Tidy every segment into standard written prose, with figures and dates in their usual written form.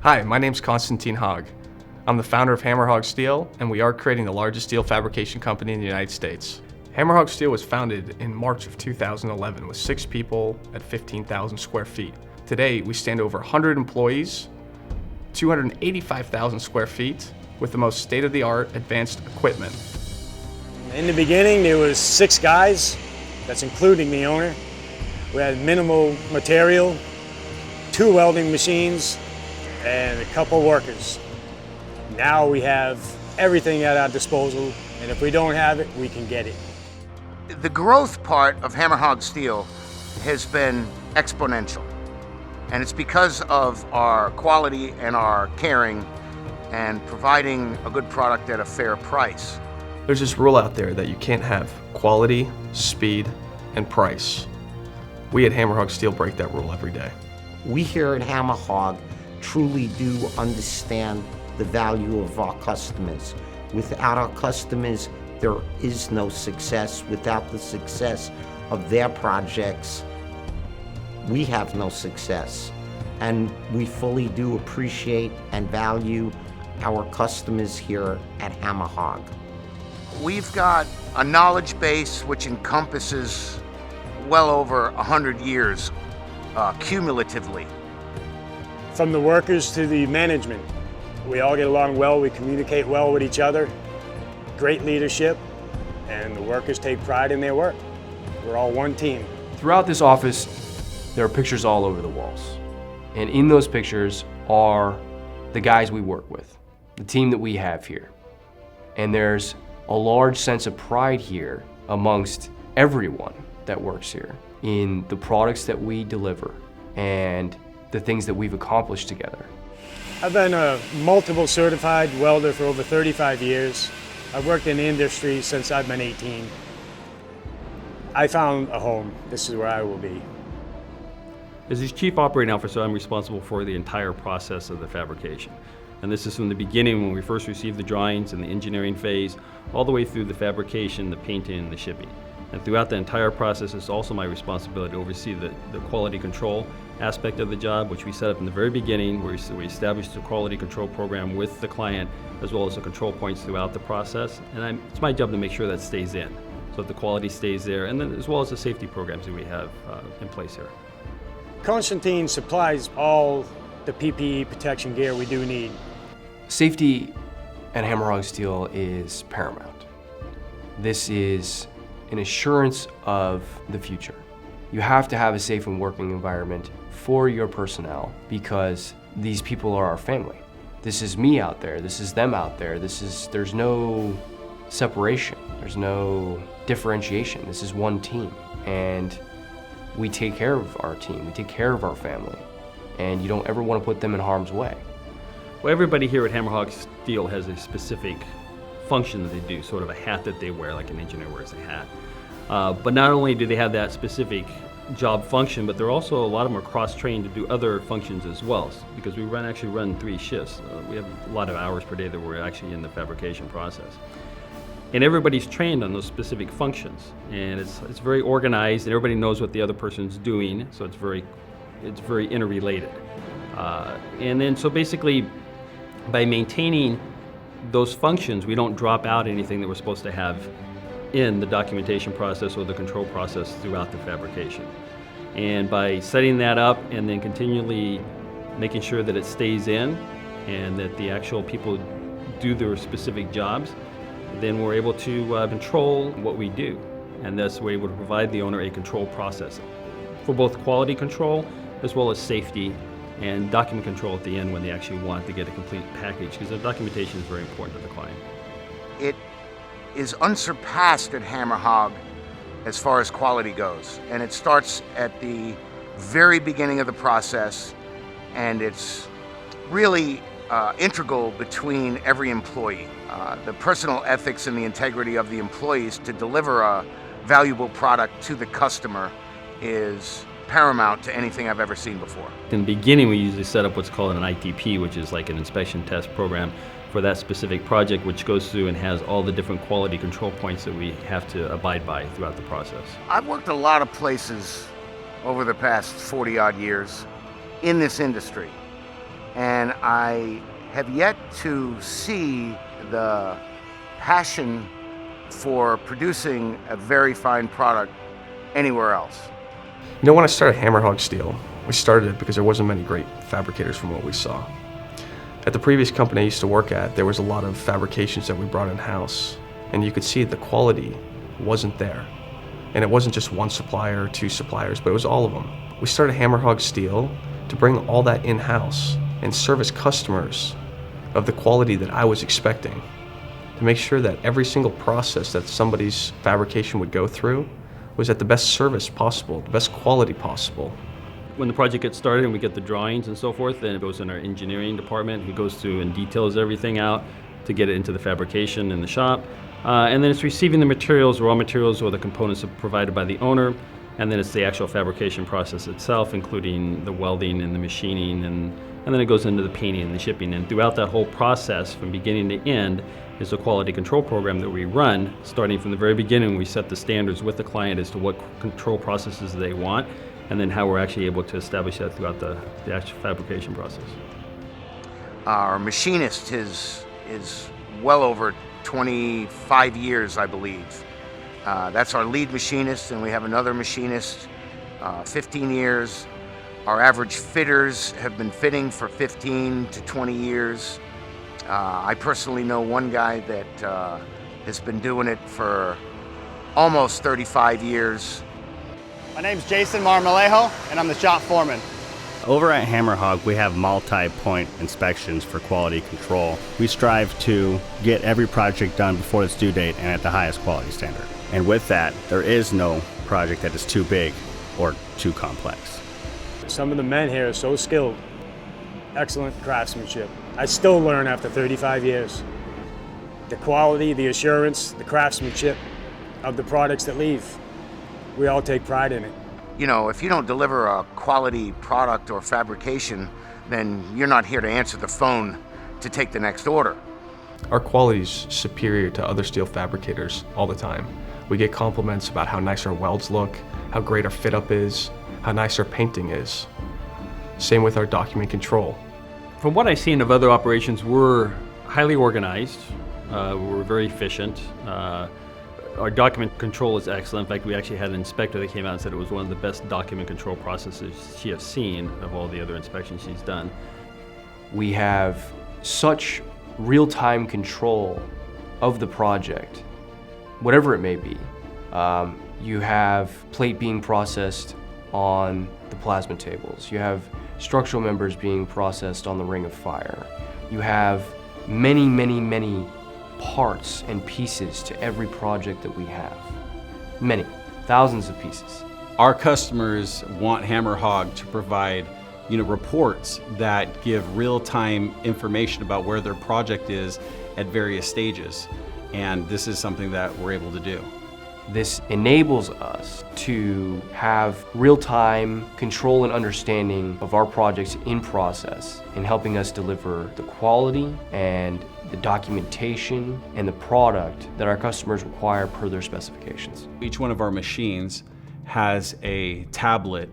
Hi, my name's Constantine Haag. I'm the founder of Hammer Haag Steel, and we are creating the largest steel fabrication company in the United States. Hammer Haag Steel was founded in March of 2011 with 6 people at 15,000 square feet. Today, we stand over 100 employees, 285,000 square feet, with the most state-of-the-art advanced equipment. In the beginning, there was 6 guys, that's including the owner. We had minimal material, 2 welding machines, and a couple workers. Now we have everything at our disposal, and if we don't have it, we can get it. The growth part of Hammer Haag Steel has been exponential, and it's because of our quality and our caring and providing a good product at a fair price. There's this rule out there that you can't have quality, speed, and price. We at Hammer Haag Steel break that rule every day. We here at Hammer Haag truly do understand the value of our customers. Without our customers, there is no success. Without the success of their projects, we have no success. And we fully do appreciate and value our customers here at Hammer Haag. We've got a knowledge base which encompasses well over 100 years cumulatively. From the workers to the management, we all get along well, we communicate well with each other, great leadership, and the workers take pride in their work. We're all one team. Throughout this office, there are pictures all over the walls. And in those pictures are the guys we work with, the team that we have here. And there's a large sense of pride here amongst everyone that works here in the products that we deliver and the things that we've accomplished together. I've been a multiple certified welder for over 35 years. I've worked in the industry since I've been 18. I found a home. This is where I will be. As the Chief Operating Officer, I'm responsible for the entire process of the fabrication. And this is from the beginning when we first received the drawings and the engineering phase, all the way through the fabrication, the painting, and the shipping. And throughout the entire process, it's also my responsibility to oversee the quality control aspect of the job, which we set up in the very beginning, where we established a quality control program with the client, as well as the control points throughout the process. And it's my job to make sure that stays in, so that the quality stays there, and then as well as the safety programs that we have in place here. Constantine supplies all the PPE protection gear we do need. Safety at Hammer Haag Steel is paramount. This is an assurance of the future. You have to have a safe and working environment for your personnel because these people are our family. This is me out there, this is them out there, there's no separation, there's no differentiation. This is one team, and we take care of our team, we take care of our family, and you don't ever want to put them in harm's way. Well, everybody here at Hammer Haag Steel has a specific function that they do, sort of a hat that they wear, like an engineer wears a hat. But not only do they have that specific job function, but they're also, a lot of them are cross-trained to do other functions as well, because we actually run 3 shifts. We have a lot of hours per day that we're actually in the fabrication process. And everybody's trained on those specific functions, and it's very organized, and everybody knows what the other person's doing, so it's very interrelated. And then so basically, by maintaining those functions, we don't drop out anything that we're supposed to have in the documentation process or the control process throughout the fabrication. And by setting that up and then continually making sure that it stays in and that the actual people do their specific jobs, then we're able to control what we do. And thus we're able to provide the owner a control process for both quality control as well as safety and document control at the end when they actually want to get a complete package, because the documentation is very important to the client. It is unsurpassed at Hammer Haag as far as quality goes, and it starts at the very beginning of the process, and it's really integral between every employee. The personal ethics and the integrity of the employees to deliver a valuable product to the customer is paramount to anything I've ever seen before. In the beginning, we usually set up what's called an ITP, which is like an inspection test program for that specific project, which goes through and has all the different quality control points that we have to abide by throughout the process. I've worked a lot of places over the past 40-odd years in this industry, and I have yet to see the passion for producing a very fine product anywhere else. You know, when I started Hammer Haag Steel, we started it because there wasn't many great fabricators from what we saw. At the previous company I used to work at, there was a lot of fabrications that we brought in-house, and you could see the quality wasn't there. And it wasn't just one supplier or two suppliers, but it was all of them. We started Hammer Haag Steel to bring all that in-house and service customers of the quality that I was expecting, to make sure that every single process that somebody's fabrication would go through was at the best service possible, the best quality possible. When the project gets started and we get the drawings and so forth, then it goes in our engineering department, who goes through and details everything out to get it into the fabrication in the shop. And then it's receiving the materials, raw materials, or the components provided by the owner. And then it's the actual fabrication process itself, including the welding and the machining, and then it goes into the painting and the shipping. And throughout that whole process, from beginning to end, is a quality control program that we run. Starting from the very beginning, we set the standards with the client as to what control processes they want, and then how we're actually able to establish that throughout the actual fabrication process. Our machinist is well over 25 years, I believe. That's our lead machinist, and we have another machinist, 15 years. Our average fitters have been fitting for 15 to 20 years. I personally know one guy that has been doing it for almost 35 years. My name's Jason Marmolejo, and I'm the shop foreman. Over at Hammer Haag, we have multi-point inspections for quality control. We strive to get every project done before its due date and at the highest quality standard. And with that, there is no project that is too big or too complex. Some of the men here are so skilled. Excellent craftsmanship. I still learn after 35 years. The quality, the assurance, the craftsmanship of the products that leave. We all take pride in it. You know, if you don't deliver a quality product or fabrication, then you're not here to answer the phone to take the next order. Our quality is superior to other steel fabricators all the time. We get compliments about how nice our welds look, how great our fit up is, how nice our painting is. Same with our document control. From what I've seen of other operations, we're highly organized, we're very efficient. Our document control is excellent. In fact, we actually had an inspector that came out and said it was one of the best document control processes she has seen of all the other inspections she's done. We have such real-time control of the project, whatever it may be. You have plate being processed on the plasma tables. You have structural members being processed on the ring of fire. You have many, many, many parts and pieces to every project that we have. Many, thousands of pieces. Our customers want Hammer Haag to provide, reports that give real-time information about where their project is at various stages. And this is something that we're able to do. This enables us to have real-time control and understanding of our projects in process, in helping us deliver the quality and the documentation and the product that our customers require per their specifications. Each one of our machines has a tablet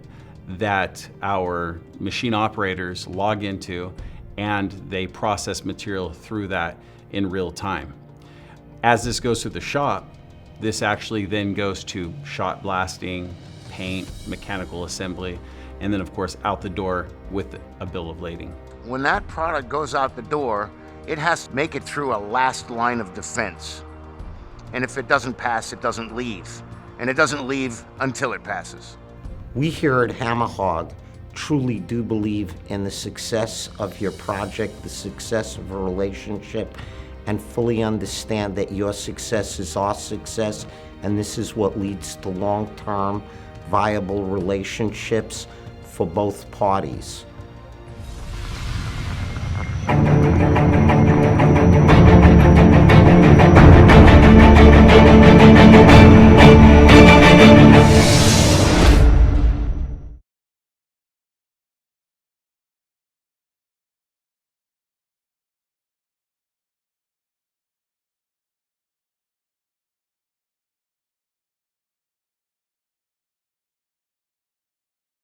that our machine operators log into, and they process material through that in real time. As this goes through the shop, this actually then goes to shot blasting, paint, mechanical assembly, and then of course out the door with a bill of lading. When that product goes out the door, it has to make it through a last line of defense. And if it doesn't pass, it doesn't leave. And it doesn't leave until it passes. We here at Hammer Haag truly do believe in the success of your project, the success of a relationship, and fully understand that your success is our success, and this is what leads to long-term, viable relationships for both parties.